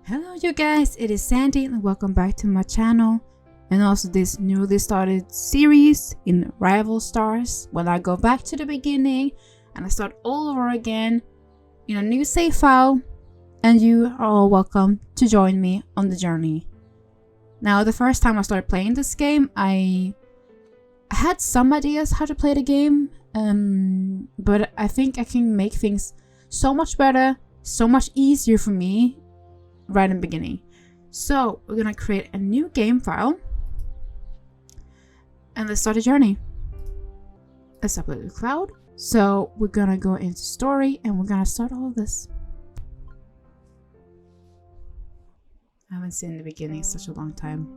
Hello you guys, it is Sandy and welcome back to my channel and also this newly started series in Rival Stars when I go back to the beginning and I start all over again in a new save file, and you are all welcome to join me on the journey. Now the first time I started playing this game I had some ideas how to play the game, but I think I can make things so much better, so much easier for me right in the beginning. So we're gonna create a new game file and let's start a journey. Let's upload the cloud. So we're gonna go into story and we're gonna start all of this. I haven't seen the beginning in such a long time.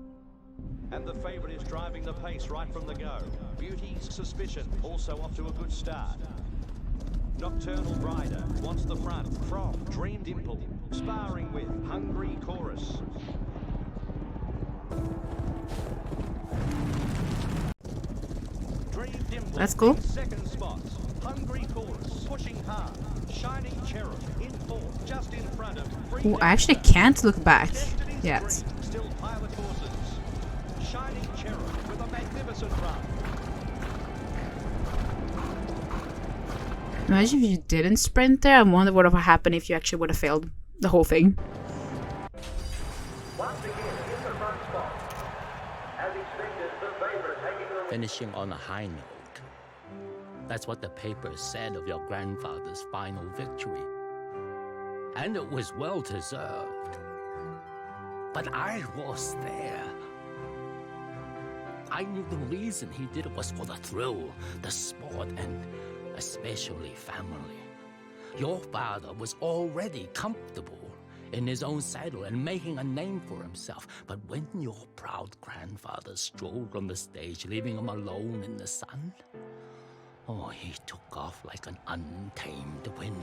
And the favourite is driving the pace right from the go. Beauty's Suspicion also off to a good start. Nocturnal Rider wants the front from Dream Dimple, sparring with Hungry Chorus. Dream Dimple, that's cool. Second spot. Hungry Chorus pushing hard. Shining Cherub in fourth, just in front of. Oh, I actually can't look back yet. Still pile of horses. Shining Cherub with a magnificent run. Imagine if you didn't sprint there. I wonder what would have happened if you actually would have failed the whole thing. Finishing on a high note. That's what the papers said of your grandfather's final victory. And it was well deserved. But I was there. I knew the reason he did it was for the thrill, the sport, and especially family. Your father was already comfortable in his own saddle and making a name for himself. But when your proud grandfather strolled on the stage, leaving him alone in the sun, oh, he took off like an untamed wind.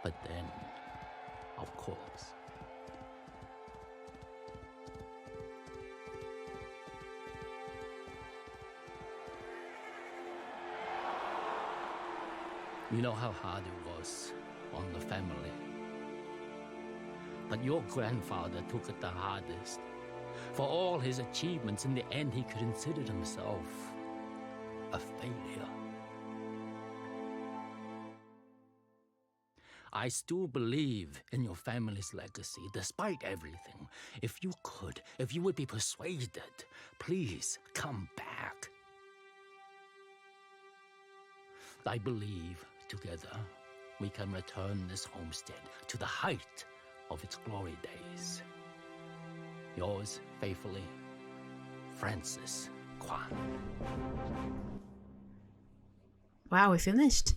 But then, of course, you know how hard it was on the family. But your grandfather took it the hardest. For all his achievements, in the end, he considered himself a failure. I still believe in your family's legacy, despite everything. If you could, if you would be persuaded, please come back. I believe together we can return this homestead to the height of its glory days. Yours faithfully, Francis Kwan. Wow, we finished.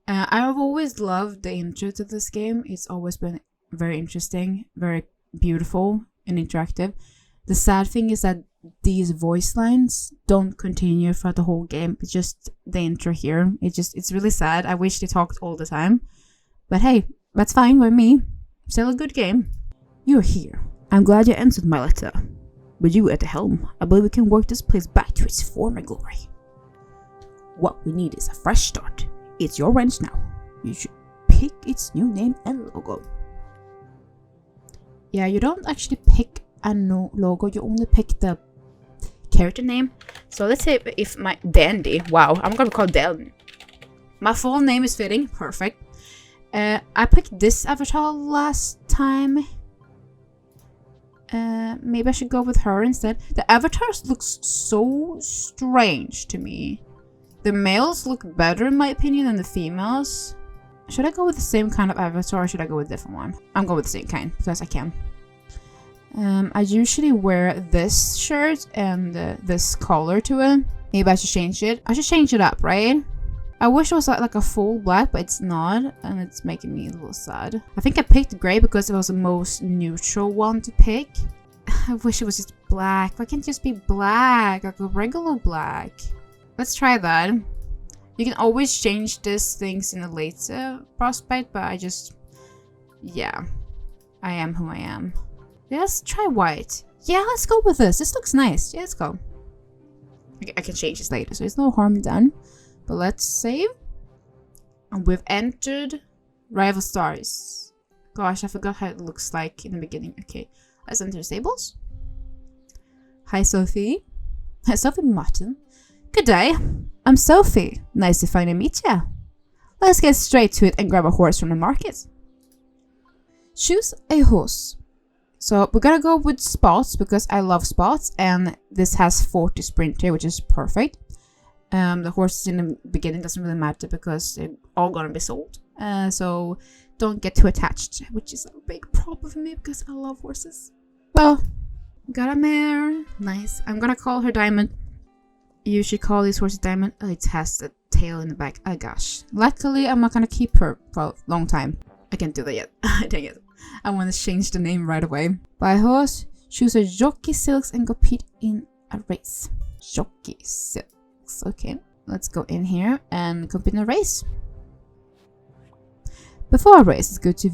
I've always loved the intro to this game. It's always been very interesting, very beautiful and interactive. The sad thing is that these voice lines don't continue throughout the whole game. It's just the intro here. It's really sad. I wish they talked all the time. But hey, that's fine with me. Still a good game. You're here. I'm glad you answered my letter. With you at the helm, I believe we can work this place back to its former glory. What we need is a fresh start. It's your ranch now. You should pick its new name and logo. Yeah, you don't actually pick a no logo. You only pick the character name. So let's say if my Dandy. Wow, I'm gonna call Dan. My full name is fitting. Perfect. I picked this avatar last time. Maybe I should go with her instead. The avatars looks so strange to me. The males look better in my opinion than the females. Should I go with the same kind of avatar or should I go with a different one? I'm going with the same kind because I can. I usually wear this shirt and this collar to it. Maybe I should change it. I should change it up, right? I wish it was like a full black, but it's not, and it's making me a little sad. I think I picked gray because it was the most neutral one to pick. I wish it was just black. Why can't it just be black, like a regular black? Let's try that. You can always change these things in a later prospect, but yeah, I am who I am. Let's try white. Yeah, let's go with this. This looks nice. Yeah, let's go. I can change this later, so there's no harm done. But let's save. And we've entered Rival Stars. Gosh, I forgot how it looks like in the beginning. Okay, let's enter stables. Hi, Sophie. Hi, Sophie Martin. Good day. I'm Sophie. Nice to finally meet ya. Let's get straight to it and grab a horse from the market. Choose a horse. So we're gonna go with spots because I love spots, and this has 40 sprint here, which is perfect. The horses in the beginning doesn't really matter because they're all gonna be sold. So don't get too attached, which is a big problem for me because I love horses. Well, got a mare. Nice. I'm gonna call her Diamond. You should call these horses Diamond. Oh, it has a tail in the back. Oh gosh. Luckily, I'm not gonna keep her for a long time. I can't do that yet. Dang it. I want to change the name right away. Buy a horse, choose a Jockey Silks and compete in a race. Jockey Silks. Okay, let's go in here and compete in a race. Before a race, it's good to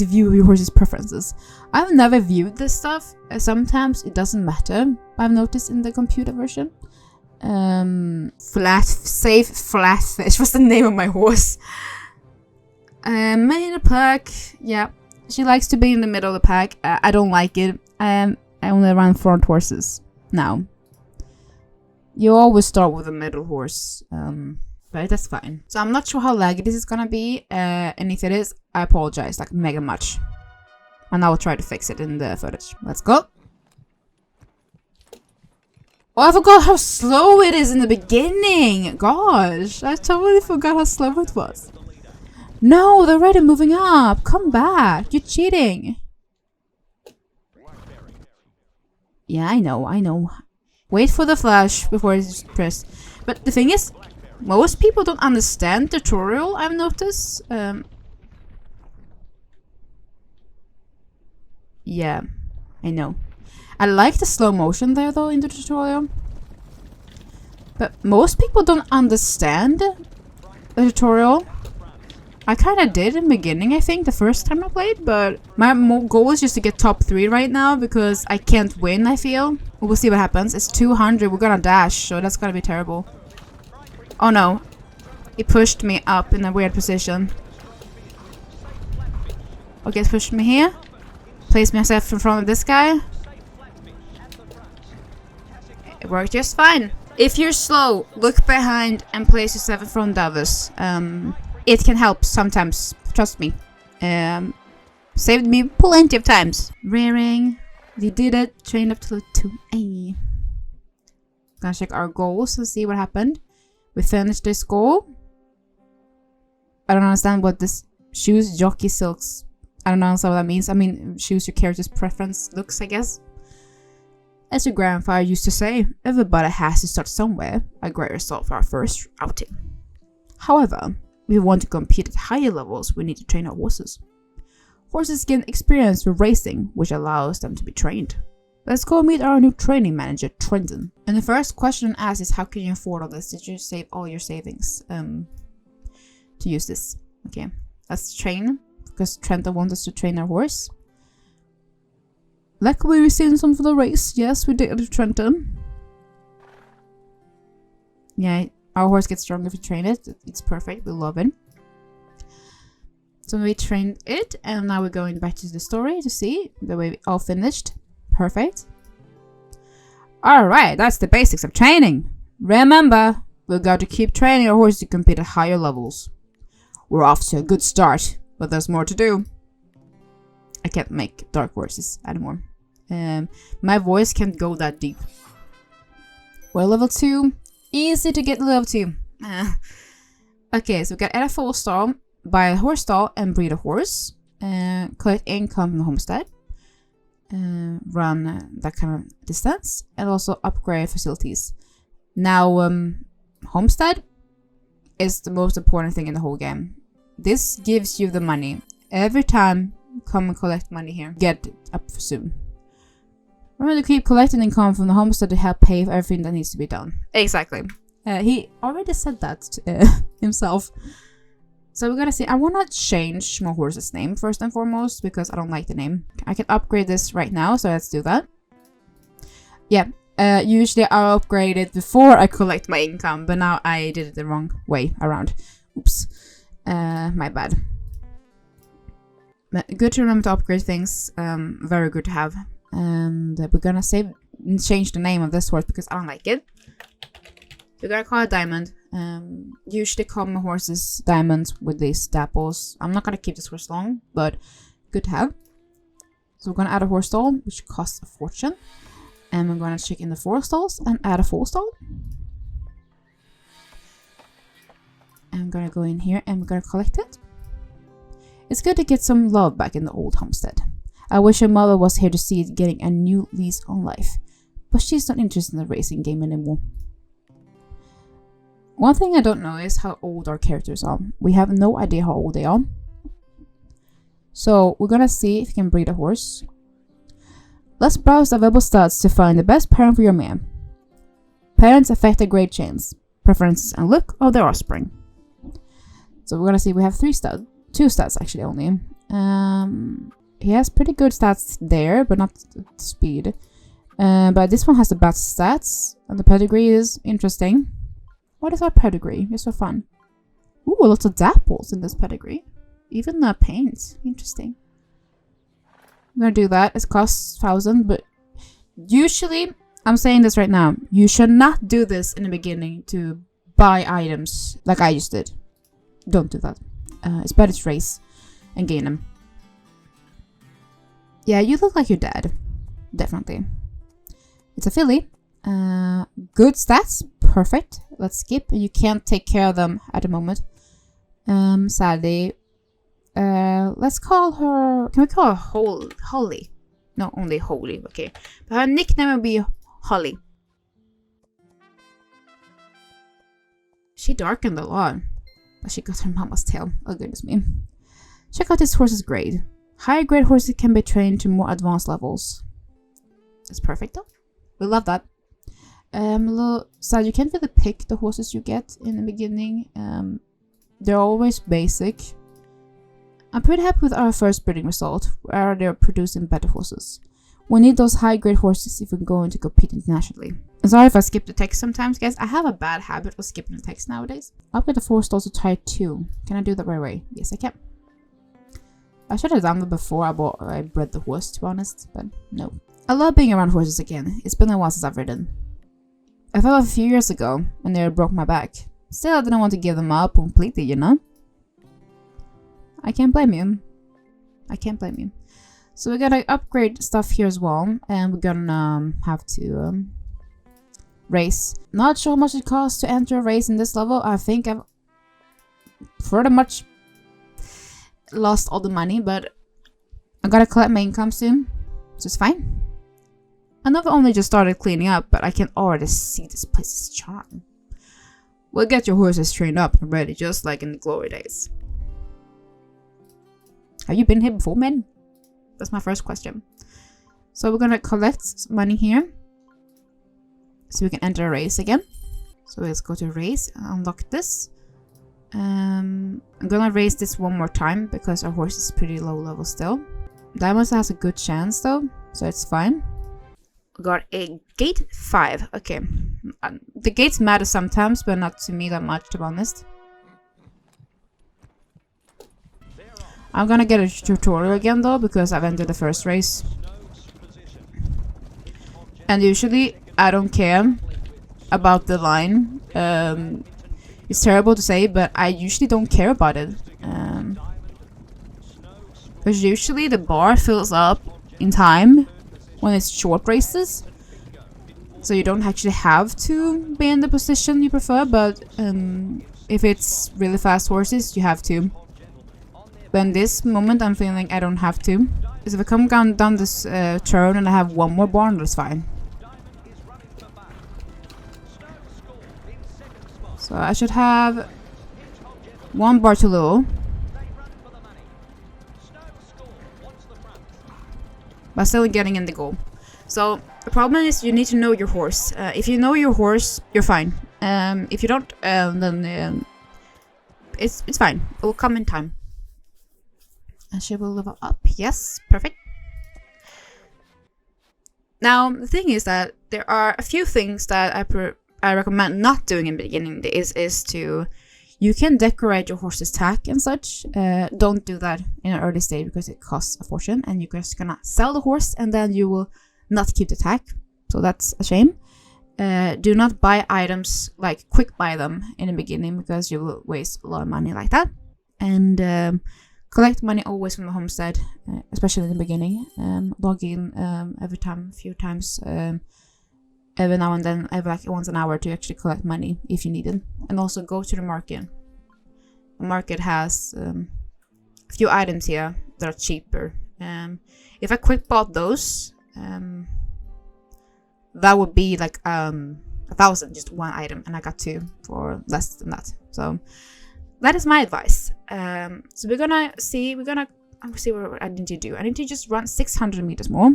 view your horse's preferences. I've never viewed this stuff. Sometimes it doesn't matter. I've noticed in the computer version. Flatfish. What's the name of my horse? In the pack, yeah. She likes to be in the middle of the pack. I don't like it. I only run front horses now. You always start with a middle horse, but that's fine. So I'm not sure how laggy this is gonna be, and if it is, I apologize like mega much. And I will try to fix it in the footage. Let's go. Oh, I forgot how slow it is in the beginning. Gosh, I totally forgot how slow it was. No, they're already moving up. Come back. You're cheating. Yeah, I know. Wait for the flash before it's pressed. But the thing is, most people don't understand tutorial, I've noticed. Yeah, I know. I like the slow motion there though in the tutorial. But most people don't understand the tutorial. I kind of did in the beginning, I think, the first time I played, but my goal is just to get top 3 right now because I can't win, I feel. We'll see what happens. It's 200, we're gonna dash, so that's gonna be terrible. Oh no. It pushed me up in a weird position. Okay, it's pushed me here. Place myself in front of this guy. It worked just fine. If you're slow, look behind and place yourself in front of others. It can help sometimes, trust me. Saved me plenty of times. Rearing. We did it. Trained up to 2A. Gonna check our goals and see what happened. We finished this goal. I don't understand what this choose Jockey Silks. I don't understand what that means. I mean, choose your character's preference looks, I guess. As your grandfather used to say, everybody has to start somewhere. A great result for our first outing. However, if we want to compete at higher levels, we need to train our horses. Horses gain experience with racing, which allows them to be trained. Let's go meet our new training manager, Trenton. And the first question asked is, how can you afford all this? Did you save all your savings to use this? Okay, let's train, because Trenton wants us to train our horse. Luckily, we received some for the race. Yes, we did, Trenton. Yeah, our horse gets stronger if we train it. It's perfect. We love it. So we trained it, and now we're going back to the story to see the way we all finished. Perfect. Alright, that's the basics of training. Remember, we've got to keep training our horses to compete at higher levels. We're off to a good start, but there's more to do. I can't make dark voices anymore. My voice can't go that deep. We're level 2. Easy to get level 2. Okay, so we got add a full stall, buy a horse stall and breed a horse. Collect income from the homestead. Run that kind of distance. And also upgrade facilities. Now, homestead is the most important thing in the whole game. This gives you the money. Every time, come and collect money here. Get it up soon. Remember to keep collecting income from the homestead to help pay for everything that needs to be done. Exactly. He already said that himself. So we're gonna see. I want to change my horse's name first and foremost because I don't like the name. I can upgrade this right now, so let's do that. Yeah. Usually I'll upgrade it before I collect my income, but now I did it the wrong way around. Oops. My bad. But good to remember to upgrade things. Very good to have. And we're gonna change the name of this horse because I don't like it. We're gonna call it Diamond. Usually call my horses Diamonds with these dapples. I'm not gonna keep this horse long, but good to have. So we're gonna add a horse stall, which costs a fortune. And we're gonna check in the 4 stalls and add a 4 stall. I'm gonna go in here and we're gonna collect it. It's good to get some love back in the old homestead. I wish your mother was here to see it getting a new lease on life, but she's not interested in the racing game anymore. One thing I don't know is how old our characters are. We have no idea how old they are. So we're gonna see if we can breed a horse. Let's browse the available stats to find the best parent for your mare. Parents affect a great chance, preferences and look of their offspring. So we're gonna see we have 2 stats actually only. He has pretty good stats there, but not speed. But this one has the best stats, and the pedigree is interesting. What is our pedigree? It's so fun. Ooh, lots of dapples in this pedigree. Even the paints. Interesting. I'm gonna do that. It costs 1,000, but usually, I'm saying this right now, you should not do this in the beginning to buy items like I just did. Don't do that. It's better to race and gain them. Yeah, you look like your dad. Definitely. It's a filly. Good stats. Perfect. Let's skip. You can't take care of them at the moment. Sadly. Let's call her... Can we call her Holly? No, only Holy. Okay. But her nickname will be Holly. She darkened a lot. But she got her mama's tail. Oh, goodness me. Check out this horse's grade. Higher grade horses can be trained to more advanced levels. That's perfect though. We love that. A little sad, you can't really pick the horses you get in the beginning. They're always basic. I'm pretty happy with our first breeding result, where they're producing better horses. We need those high grade horses if we're going to compete internationally. I'm sorry if I skip the text sometimes, guys. I have a bad habit of skipping the text nowadays. Upgrade the 4 stalls to Tier 2. Can I do that right away? Yes, I can. I should have done that before I bred the horse, to be honest, but no. I love being around horses again. It's been a while since I've ridden. I fell off a few years ago, and they broke my back. Still, I didn't want to give them up completely, you know? I can't blame you. I can't blame you. So we're gonna upgrade stuff here as well, and we're gonna have to race. Not sure how much it costs to enter a race in this level. I think I've pretty much lost all the money, but I gotta collect my income soon, so it's fine. I know I've only just started cleaning up, but I can already see this place's charm. We'll get your horses trained up and ready, just like in the glory days. Have you been here before, man? That's my first question. So we're gonna collect money here, so we can enter a race again. So let's go to race and unlock this. I'm gonna raise this one more time because our horse is pretty low level still. Diamond has a good chance though, so it's fine. We got a gate 5. Okay, the gates matter sometimes, but not to me that much, to be honest. I'm gonna get a tutorial again though, because I've entered the first race. And usually I don't care about the line. It's terrible to say, but I usually don't care about it. Because usually the bar fills up in time when it's short races. So you don't actually have to be in the position you prefer, but if it's really fast horses, you have to. But in this moment, I'm feeling I don't have to. So if I come down this turn and I have one more barn, that's fine. So I should have 1 bar too low. But still getting in the goal. So the problem is you need to know your horse. If you know your horse, you're fine. If you don't, then it's fine. It will come in time. And she will level up. Yes, perfect. Now the thing is that there are a few things that I recommend not doing in the beginning. Is to You can decorate your horse's tack and such. Don't do that in an early stage because it costs a fortune, and you're just gonna sell the horse and then you will not keep the tack. So that's a shame. Do not buy items, like quick buy them in the beginning, because you will waste a lot of money like that. And collect money always from the homestead, especially in the beginning. Log in every time, a few times, every now and then, every like once an hour, to actually collect money if you need it. And also go to the market. The market has a few items here that are cheaper. If I quick bought those, that would be like 1,000, just one item, and I got 2 for less than that. So that is my advice. So we're gonna see what I need to do. I need to just run 600 meters more.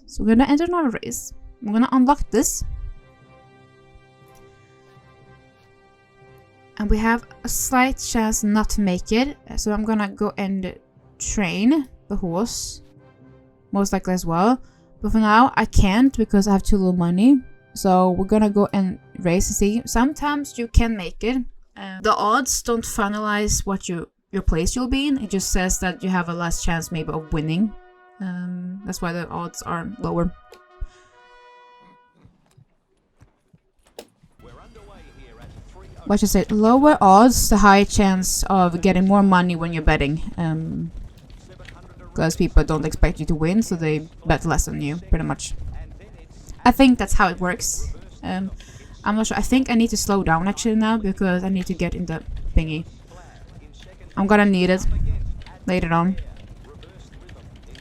So we're gonna enter another race. We're gonna unlock this. And we have a slight chance not to make it. So I'm gonna go and train the horse, most likely as well. But for now, I can't because I have too little money. So we're gonna go and race and see. Sometimes you can make it. The odds don't finalize what your place you'll be in. It just says that you have a less chance maybe of winning. That's why the odds are lower. But I should say, lower odds, the higher chance of getting more money when you're betting. Because people don't expect you to win, so they bet less on you, pretty much. I think that's how it works. I'm not sure. I think I need to slow down actually now, because I need to get in the thingy. I'm gonna need it later on.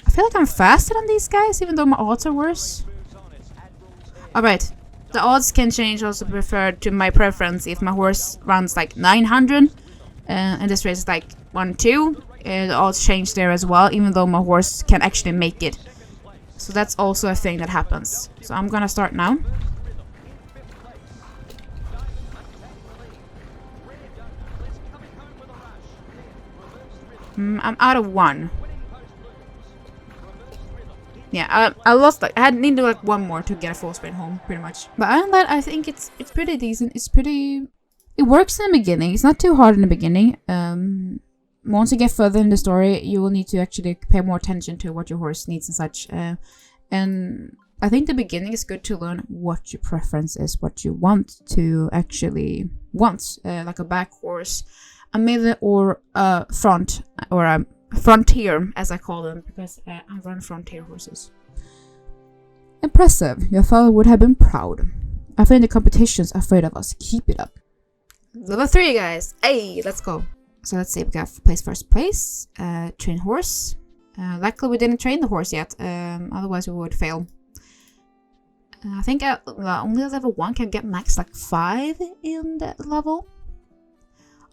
I feel like I'm faster than these guys, even though my odds are worse. Alright. The odds can change also preferred to my preference. If my horse runs like 900 and this race is like 1-2, the odds change there as well, even though my horse can actually make it. So that's also a thing that happens. So I'm gonna start now. I'm out of 1. Yeah, I lost like I need to like 1 more to get a full sprint home, pretty much. But other than that, I think it's pretty decent. It works in the beginning. It's not too hard in the beginning. Once you get further in the story, you will need to actually pay more attention to what your horse needs and such. And I think the beginning is good to learn what your preference is, what you want to actually want, like a back horse, a middle, or a front, or a frontier, as I call them, because I run frontier horses. Impressive. Your father would have been proud. I think the competition's afraid of us. Keep it up. Level 3, guys. Hey, let's go. So let's see. We got first place. Train horse. Luckily, we didn't train the horse yet. Otherwise, we would fail. I think only level 1 can get max like 5 in that level.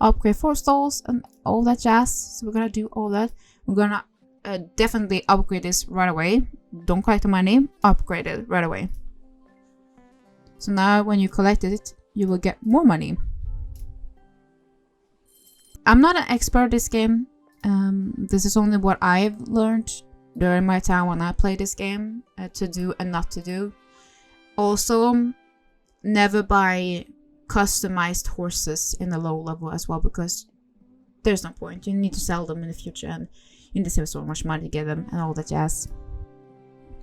Upgrade 4 stalls and all that jazz. So we're gonna do all that. We're gonna definitely upgrade this right away. Don't collect the money. Upgrade it right away. So now when you collect it, you will get more money. I'm not an expert at this game. This is only what I've learned during my time when I play this game, to do and not to do. Also, never buy customized horses in the low level as well, because there's no point. You need to sell them in the future, and you need to save so much money to get them and all that jazz.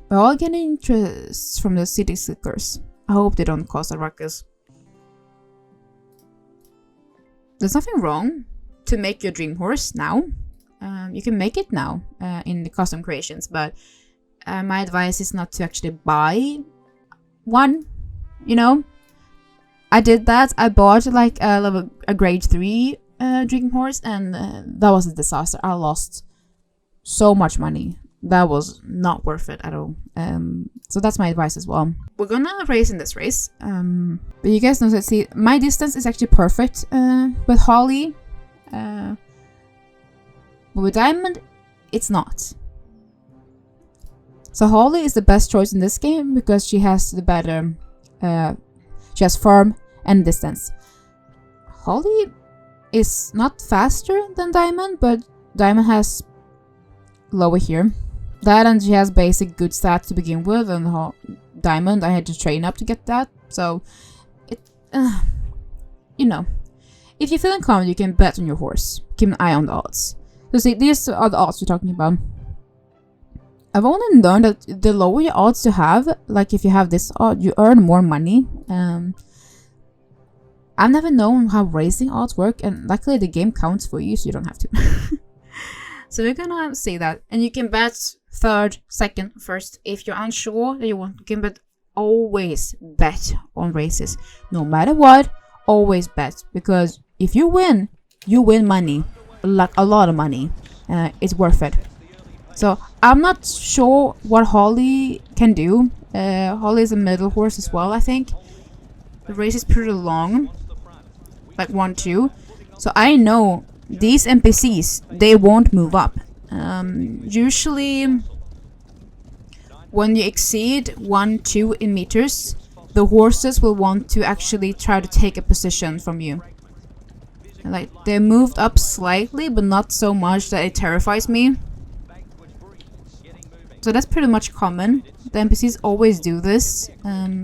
We're all getting interest from the city slickers. I hope they don't cause a ruckus. There's nothing wrong to make your dream horse now. You can make it now in the custom creations, but my advice is not to actually buy one, you know. I did that. I bought like a grade 3 dream horse, and that was a disaster. I lost so much money. That was not worth it at all. So that's my advice as well. We're gonna race in this race. But you guys know that, see, my distance is actually perfect with Holly. But with Diamond, it's not. So Holly is the best choice in this game because she has the better, she has farm and distance. Holly is not faster than Diamond, but Diamond has lower here. That, and she has basic good stats to begin with, and Diamond I had to train up to get that. So it, you know, if you're feeling confident, you can bet on your horse. Keep an eye on the odds. So see, these are the odds we're talking about. I've only learned that the lower your odds you have, like if you have this odd, you earn more money. I've never known how racing odds work, and luckily the game counts for you, so you don't have to. So we're gonna see that, and you can bet third, second, first. If you're unsure that you want, you can bet. Always bet on races, no matter what. Always bet, because if you win money, like a lot of money. It's worth it. So I'm not sure what Holly can do. Holly is a middle horse as well, I think. The race is pretty long, like 1-2. So I know these NPCs, they won't move up. Usually when you exceed 1-2 in meters, the horses will want to actually try to take a position from you. Like, they moved up slightly, but not so much that it terrifies me. So that's pretty much common. The NPCs always do this.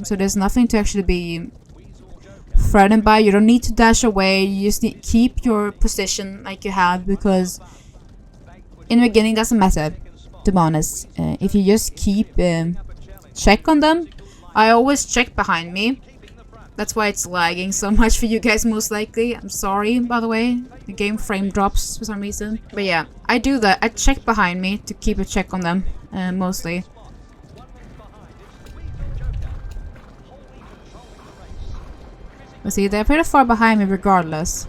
So there's nothing to actually be threatened by. You don't need to dash away. You just need to keep your position like you have, because in the beginning it doesn't matter, to be honest. If you just keep check on them. I always check behind me. That's why it's lagging so much for you guys, most likely. I'm sorry, by the way. The game frame drops for some reason. But yeah, I do that. I check behind me to keep a check on them, mostly. But see, they're pretty far behind me regardless.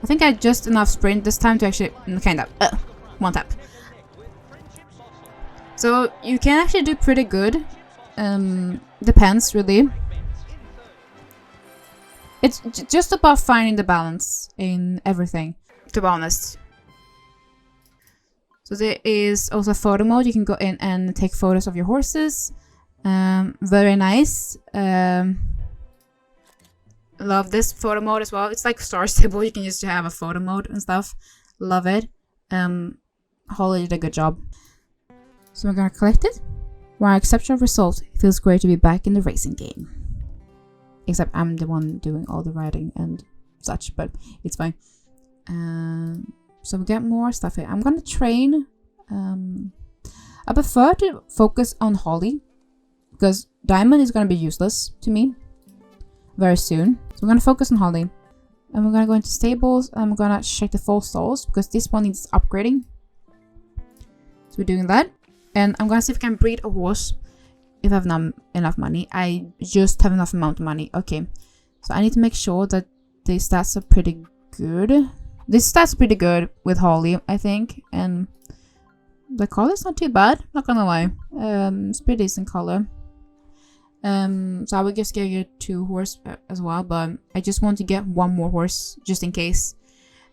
I think I had just enough sprint this time to actually... kind of. One tap. So you can actually do pretty good. Depends, really. It's just about finding the balance in everything, to be honest. So there is also photo mode. You can go in and take photos of your horses. Very nice. Love this photo mode as well. It's like Star Stable. You can just have a photo mode and stuff. Love it. Holly did a good job. So we're gonna collect it. While exceptional result, it feels great to be back in the racing game. Except I'm the one doing all the riding and such, but it's fine. So we get more stuff here. I'm gonna train. I prefer to focus on Holly, because Diamond is gonna be useless to me very soon. So we're gonna focus on Holly. And we're gonna go into stables, and we're gonna check the full stalls, because this one needs upgrading. So we're doing that. And I'm gonna see if I can breed a horse if I have enough money. I just have enough amount of money. Okay. So I need to make sure that the stats are pretty good. This stats are pretty good with Holly, I think. And the color is not too bad, not gonna lie. It's pretty decent color. So I would just get 2 horse as well, but I just want to get 1 more horse just in case.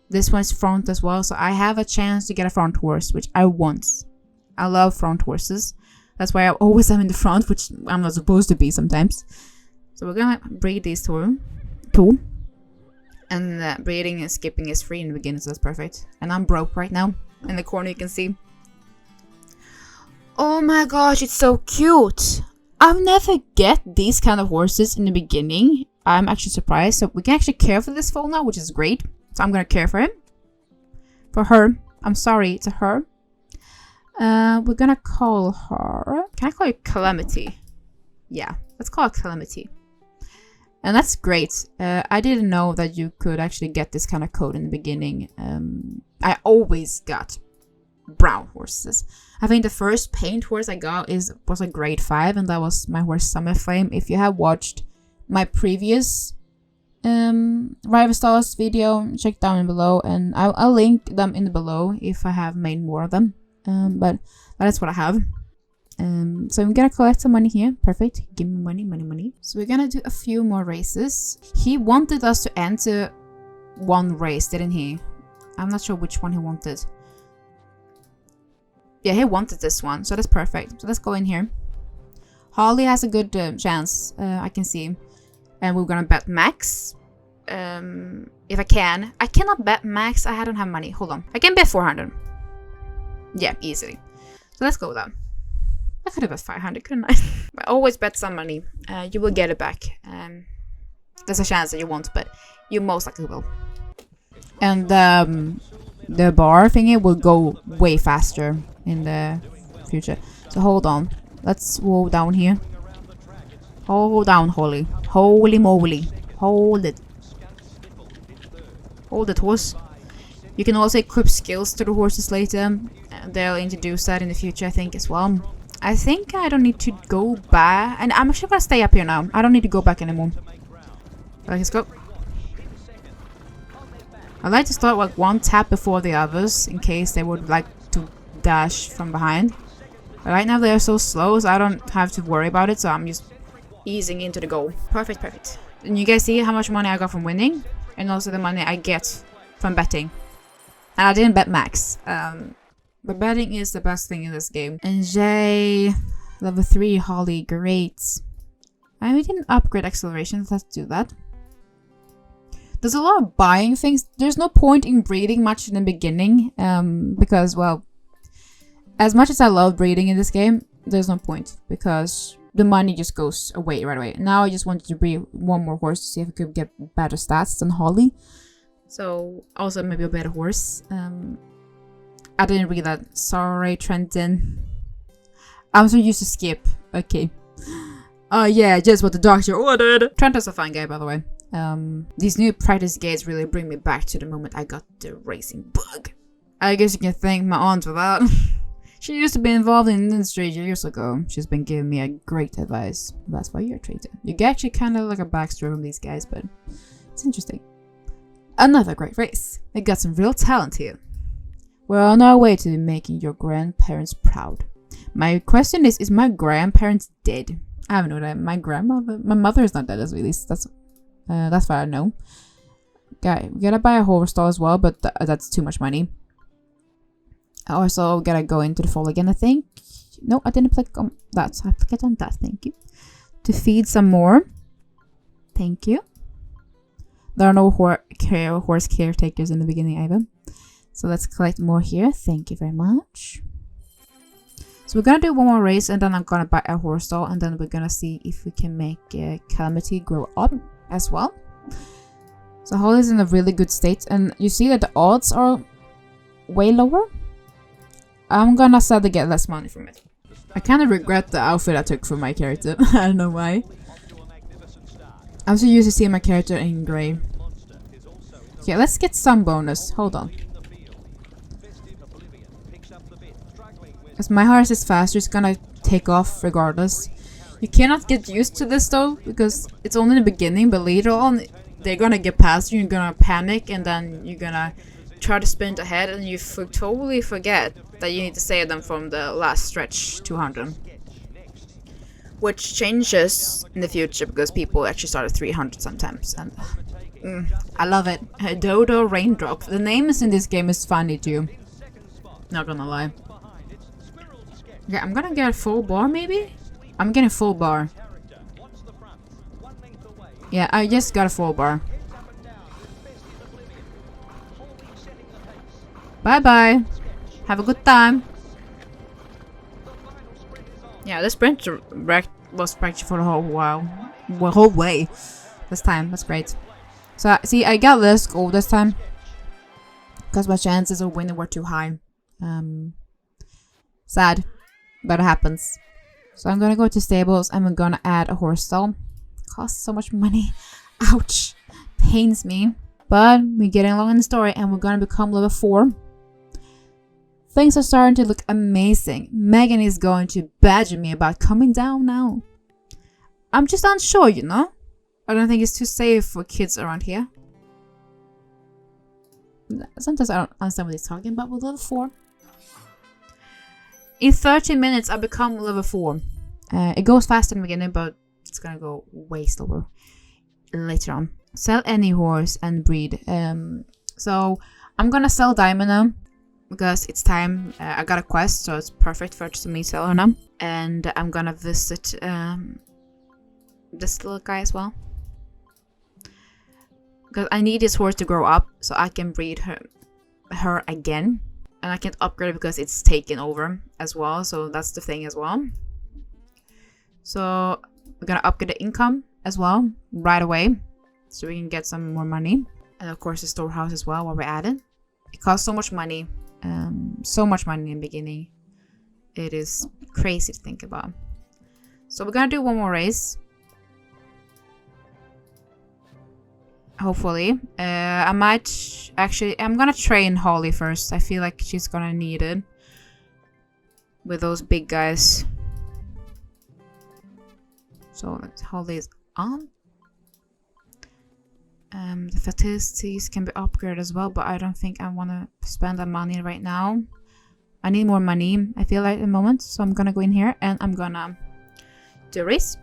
This one's front as well, so I have a chance to get a front horse, which I want. I love front horses. That's why I always am in the front, which I'm not supposed to be sometimes. So we're gonna breed these 2. And breeding and skipping is free in the beginning, so that's perfect. And I'm broke right now. In the corner you can see. Oh my gosh, it's so cute! I've never get these kind of horses in the beginning. I'm actually surprised. So we can actually care for this foal now, which is great. So I'm gonna care for him. For her. I'm sorry, it's a her. We're gonna call her... Can I call her Calamity? Yeah, let's call her Calamity. And that's great. I didn't know that you could actually get this kind of code in the beginning. I always got brown horses. I think the first paint horse I got was a grade 5, and that was my horse Summer Flame. If you have watched my previous Rival Stars video, check down below, and I'll link them in the below if I have made more of them. But that's what I have. So I'm gonna collect some money here. Perfect. Give me money, money, money. So we're gonna do a few more races. He wanted us to enter 1 race, didn't he? I'm not sure which one he wanted. Yeah, he wanted this one, so that's perfect. So let's go in here. Holly has a good chance, I can see. And we're gonna bet max. If I can. I cannot bet max, I don't have money. Hold on. I can bet 400. Yeah, easily. So let's go with that. I could have bet 500, couldn't I? But always bet some money. You will get it back. There's a chance that you won't, but you most likely will. And the bar thingy will go way faster in the future. So hold on. Let's go down here. Hold down, Holly. Holy moly. Hold it. Hold it, horse. You can also equip skills to the horses later. They'll introduce that in the future, I think, as well. I think I don't need to go back. And I'm actually gonna stay up here now. I don't need to go back anymore. Let's go. I like to start like one tap before the others in case they would like to dash from behind. But right now they are so slow, so I don't have to worry about it, so I'm just easing into the goal. Perfect, perfect. And you guys see how much money I got from winning, and also the money I get from betting. And I didn't bet max. But betting is the best thing in this game. And Jay, level 3, Holly, great. And we can upgrade acceleration, let's do that. There's a lot of buying things. There's no point in breeding much in the beginning, because, well, as much as I love breeding in this game, there's no point, because the money just goes away right away. Now I just wanted to breed one more horse to see if I could get better stats than Holly. So, also maybe a better horse. I didn't read that. Sorry, Trenton. I'm so used to skip. Okay. Oh yeah, just what the doctor ordered. Trenton's a fine guy, by the way. These new practice gates really bring me back to the moment I got the racing bug. I guess you can thank my aunt for that. She used to be involved in the industry years ago. She's been giving me a great advice. That's why you're a traitor. You get actually kind of like a backstory from these guys, but it's interesting. Another great race. We got some real talent here. We're on our way to making your grandparents proud. My question is my grandparents dead? I have no idea. My mother is not dead at least. That's what I know. Okay, we gotta buy a horse stall as well, but that's too much money. I also gotta go into the fall again, I think. No, I didn't click on that, so I clicked on that, thank you. To feed some more. Thank you. There are no horse caretakers in the beginning either. So let's collect more here. Thank you very much. So we're gonna do one more race, and then I'm gonna buy a horse stall, and then we're gonna see if we can make Calamity grow up as well. So Holly's in a really good state, and you see that the odds are way lower. I'm gonna sadly get less money from it. I kind of regret the outfit I took for my character. I don't know why. I'm so used to seeing my character in grey. Okay, let's get some bonus. Hold on. As my horse is faster, it's gonna take off regardless. You cannot get used to this though, because it's only the beginning, but later on they're gonna get past you, you're gonna panic, and then you're gonna try to sprint ahead, and you totally forget that you need to save them from the last stretch 200. Which changes in the future because people actually start at 300 sometimes, and I love it. Dodo Raindrop. The names in this game is funny too. Not gonna lie. Okay, I'm gonna get a full bar maybe? I'm getting full bar. Yeah, I just got a full bar. Bye bye. Have a good time. Yeah, the sprint was practically for the whole while. The whole way. This time, that's great. So, see, I got less gold this time. Because my chances of winning were too high. Sad. But it happens. So I'm gonna go to stables and we're gonna add a horse stall. Costs so much money. Ouch. Pains me. But we're getting along in the story and we're gonna become level 4. Things are starting to look amazing. Megan is going to badger me about coming down now. I'm just unsure, you know? I don't think it's too safe for kids around here. Sometimes I don't understand what he's talking about with level 4. In 30 minutes, I become level 4. It goes fast in the beginning, but it's gonna go way slower later on. Sell any horse and breed. So I'm gonna sell Diamond now because it's time. I got a quest, so it's perfect for me to sell her now. And I'm gonna visit this little guy as well because I need this horse to grow up so I can breed her again. And I can't upgrade it because it's taken over as well. So that's the thing as well. So we're gonna upgrade the income as well right away. so we can get some more money. And of course the storehouse as well while we're at it. It costs so much money. So much money in the beginning. It is crazy to think about. So we're gonna do one more race. Hopefully. I might actually... I'm gonna train Holly first. I feel like she's gonna need it. With those big guys. So Holly is on. The fatalities can be upgraded as well, but I don't think I want to spend that money right now. I need more money, I feel like, at the moment. So I'm gonna go in here and I'm gonna do a race.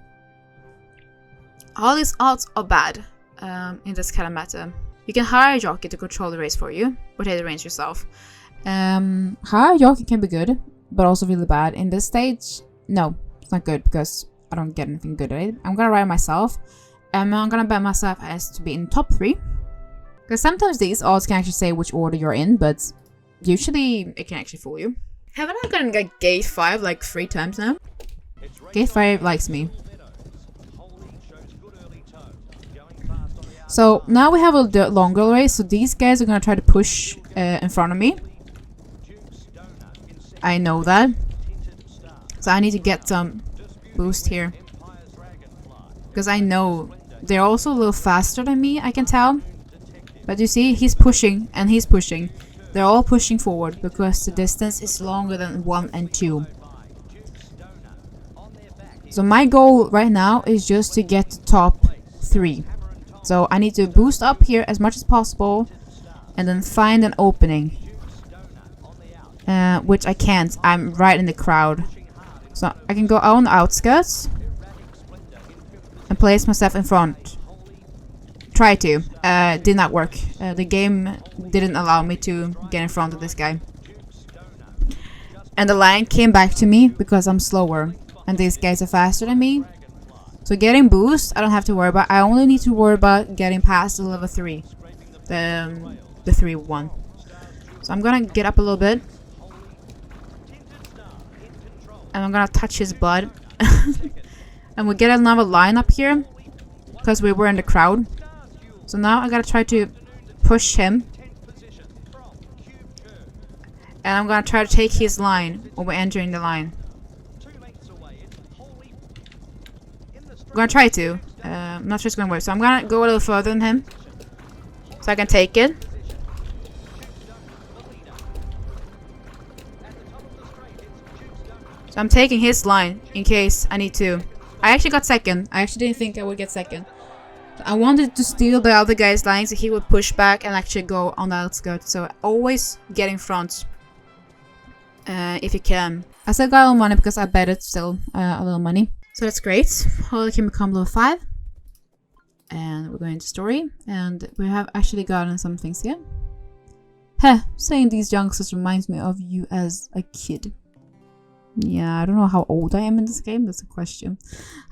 Holly's odds are bad in this kind of matter. You can hire a jockey to control the race for you, or take the reins yourself. Hire a jockey can be good, but also really bad. In this stage, no, it's not good because I don't get anything good at it. I'm gonna ride myself. And I'm gonna bet myself as to be in top 3. Because sometimes these odds can actually say which order you're in, but usually it can actually fool you. Haven't I gotten like gate 5 like 3 times now? Gate 5 likes me. So now we have a longer race, so these guys are gonna try to push in front of me. I know that. So I need to get some boost here. Because I know they're also a little faster than me, I can tell. But you see, he's pushing and he's pushing. They're all pushing forward because the distance is longer than 1 and 2. So my goal right now is just to get to top 3. So I need to boost up here as much as possible and then find an opening. Which I can't. I'm right in the crowd. So I can go on the outskirts and place myself in front. Try to. Did not work. The game didn't allow me to get in front of this guy. And the line came back to me because I'm slower. And these guys are faster than me. So getting boost, I don't have to worry about. I only need to worry about getting past the level 3. The 3-1. So I'm gonna get up a little bit. And I'm gonna touch his butt. And we get another line up here. Because we were in the crowd. So now I gotta try to push him. And I'm gonna try to take his line when we're entering the line. I'm gonna try to. I'm not sure it's gonna work. So I'm gonna go a little further than him. So I can take it. So I'm taking his line in case I need to. I actually got second. I actually didn't think I would get second. I wanted to steal the other guy's line so he would push back and actually go on the outskirts. So always get in front. If you can. I still got a little money because I bet it's still a little money. So that's great. Holly can become level 5. And we're going to story. And we have actually gotten some things here. Heh, saying these youngsters reminds me of you as a kid. Yeah, I don't know how old I am in this game. That's a question.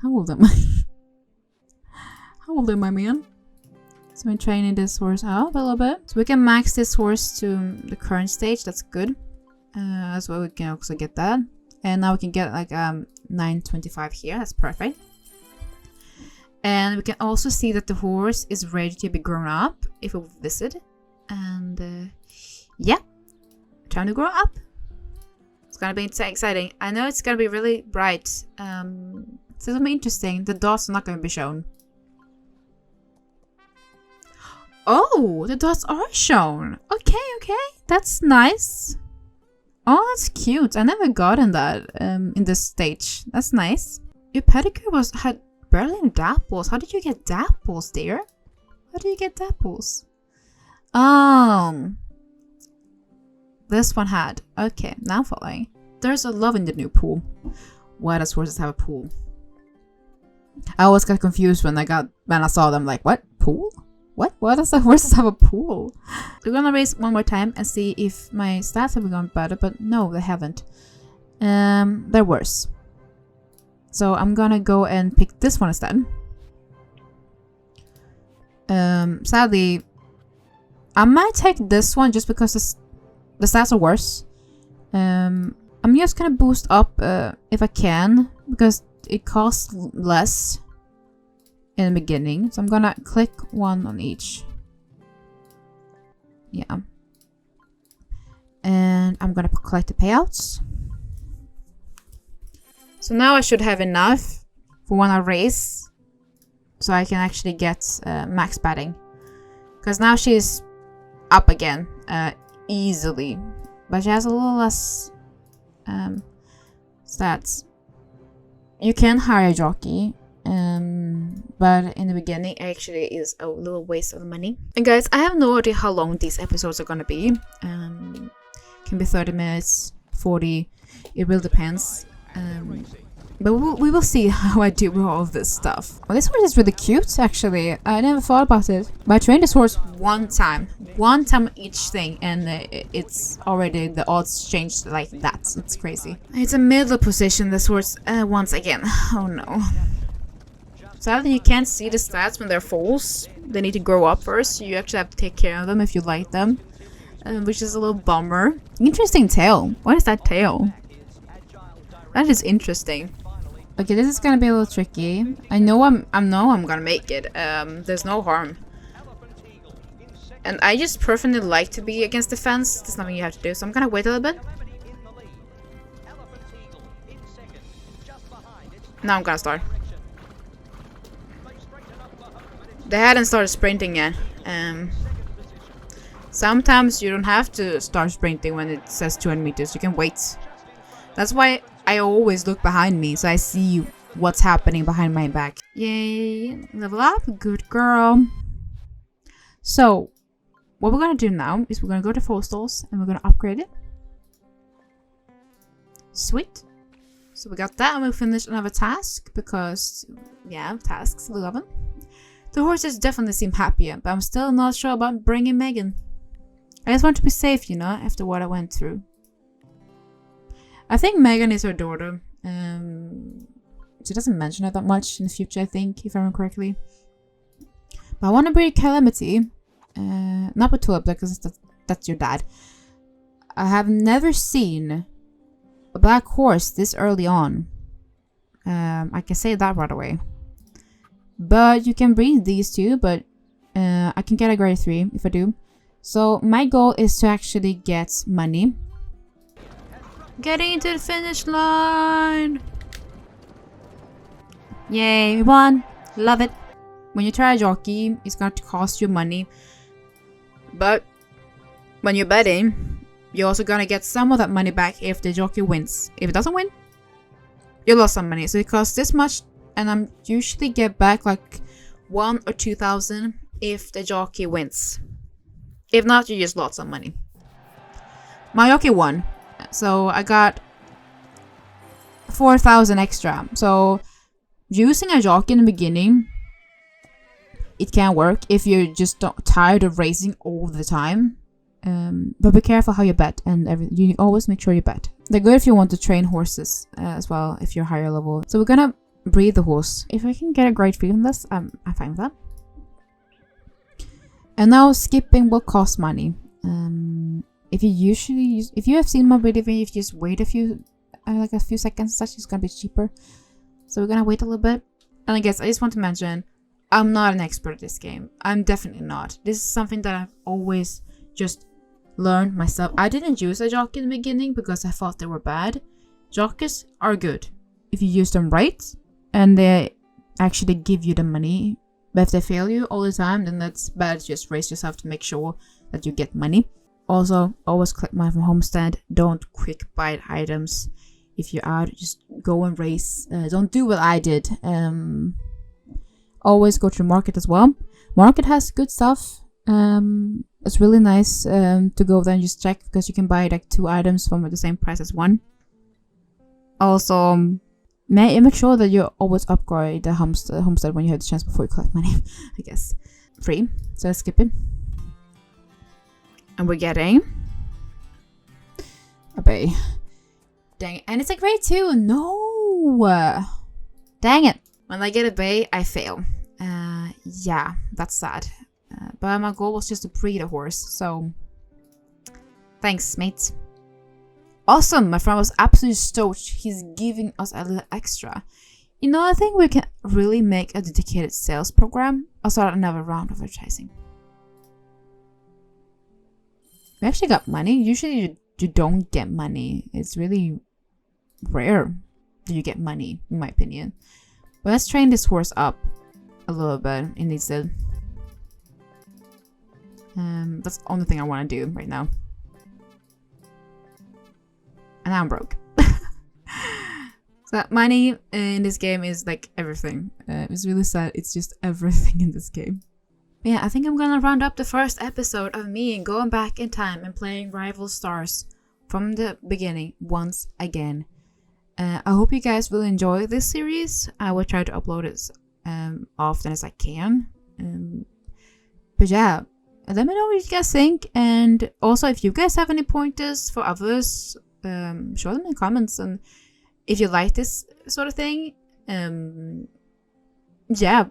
How old am I? How old am I, man? So I'm training this horse out a little bit. So we can max this horse to the current stage. That's good. As well, we can also get that. And now we can get like 925 here. That's perfect. And we can also see that the horse is ready to be grown up if we visit. And yeah, time to grow up. It's gonna be exciting. I know it's gonna be really bright. So it's gonna be interesting. The dots are not gonna be shown. Oh, the dots are shown. Okay, that's nice. Oh, that's cute. I never gotten that in this stage. That's nice. Your pedicure had barely any dapples. How did you get dapples, dear? How do you get dapples? This one had. Okay, now I'm following. There's a love in the new pool. Why does horses have a pool? I always got confused when I saw them. Like, what? Pool? What? Why does the horses have a pool? We're gonna race one more time and see if my stats have gone better, but no, they haven't. They're worse. So I'm gonna go and pick this one instead. Sadly, I might take this one just because the stats are worse. I'm just gonna boost up if I can, because it costs less. in the beginning. So I'm gonna click one on each. Yeah. And I'm gonna collect the payouts. So now I should have enough for when I race, so I can actually get max batting. Because now she's up again, easily. But she has a little less stats. You can hire a jockey, but in the beginning it actually is a little waste of money. And guys, I have no idea how long these episodes are gonna be. Can be 30 minutes, 40, it really depends. But we will see how I do with all of this stuff. Well, this horse is really cute, actually. I never thought about it. But I trained this horse one time each thing, and it's already, the odds changed like that. It's crazy. It's a middle position, this horse, once again. Oh no. Sadly, you can't see the stats when they're foals. They need to grow up first. You actually have to take care of them if you like them. Which is a little bummer. Interesting tail. What is that tail? That is interesting. Okay, this is gonna be a little tricky. I know I'm gonna make it. There's no harm. And I just personally like to be against the fence. There's nothing you have to do, so I'm gonna wait a little bit. Now I'm gonna start. They hadn't started sprinting yet. Sometimes you don't have to start sprinting when it says 200 meters. You can wait. That's why I always look behind me, so I see what's happening behind my back. Yay, level up, good girl. So, what we're gonna do now is we're gonna go to foal stalls and we're gonna upgrade it. Sweet. So we got that, and we'll finish another task because, yeah, tasks, we love them. The horses definitely seem happier, but I'm still not sure about bringing Megan. I just want to be safe, you know, after what I went through. I think Megan is her daughter. She doesn't mention it that much in the future, I think, if I remember correctly. But I want to breed Calamity. Not with Tulip, because that's your dad. I have never seen a black horse this early on. I can say that right away. But you can breed these two, but I can get a grade 3 if I do. So my goal is to actually get money. Getting to the finish line! Yay, we won! Love it! When you try a jockey, it's going to cost you money. But when you're betting, you're also going to get some of that money back if the jockey wins. If it doesn't win, you lost some money. So it costs this much, and I usually get back like 1,000 or 2,000 if the jockey wins. If not, you just lost some money. My jockey won. So I got 4,000 extra. So using a jockey in the beginning, it can work if you're just tired of racing all the time. But be careful how you bet, and you always make sure you bet. They're good if you want to train horses as well, if you're higher level. So we're gonna breed the horse. If I can get a grade 3 on this, I'm fine with that. And now skipping will cost money. If you have seen my video, if you just wait a few seconds, such, it's gonna be cheaper. So we're gonna wait a little bit. And I guess I just want to mention, I'm not an expert at this game. I'm definitely not. This is something that I've always just learned myself. I didn't use a jockey in the beginning because I thought they were bad. Jockeys are good if you use them right, and they actually give you the money. But if they fail you all the time, then that's bad. Just race yourself to make sure that you get money. Also, always collect money from homestead. Don't quick buy items. If you're out, just go and race. Don't do what I did. Always go to the market as well. Market has good stuff. It's really nice to go there and just check, because you can buy like 2 items from the same price as 1. Also, make sure that you always upgrade the homestead when you have the chance before you collect money. I guess free. So let's skip it. And we're getting a bay. Dang it. And it's a grade 2. No. Dang it. When I get a bay, I fail. Yeah, that's sad. But my goal was just to breed a horse, so thanks, mate. Awesome, my friend was absolutely stoked. He's giving us a little extra. You know, I think we can really make a dedicated sales program. I'll start another round of advertising. We actually got money. Usually you don't get money. It's really rare that you get money, in my opinion. But let's train this horse up a little bit. It needs to... that's the only thing I want to do right now. And now I'm broke. So money in this game is like everything. It's really sad. It's just everything in this game. But yeah, I think I'm gonna round up the first episode of me going back in time and playing Rival Stars from the beginning once again. I hope you guys will enjoy this series. I will try to upload it often as I can. But yeah, let me know what you guys think. And also, if you guys have any pointers for others, show them in the comments. And if you like this sort of thing, yeah,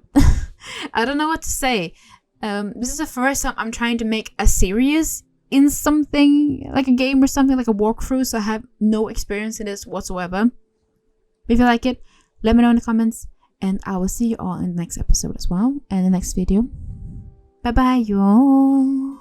I don't know what to say. This is the first time I'm trying to make a series in something, like a game or something, like a walkthrough, so I have no experience in this whatsoever. If you like it, let me know in the comments, and I will see you all in the next episode as well, and the next video. Bye bye, y'all.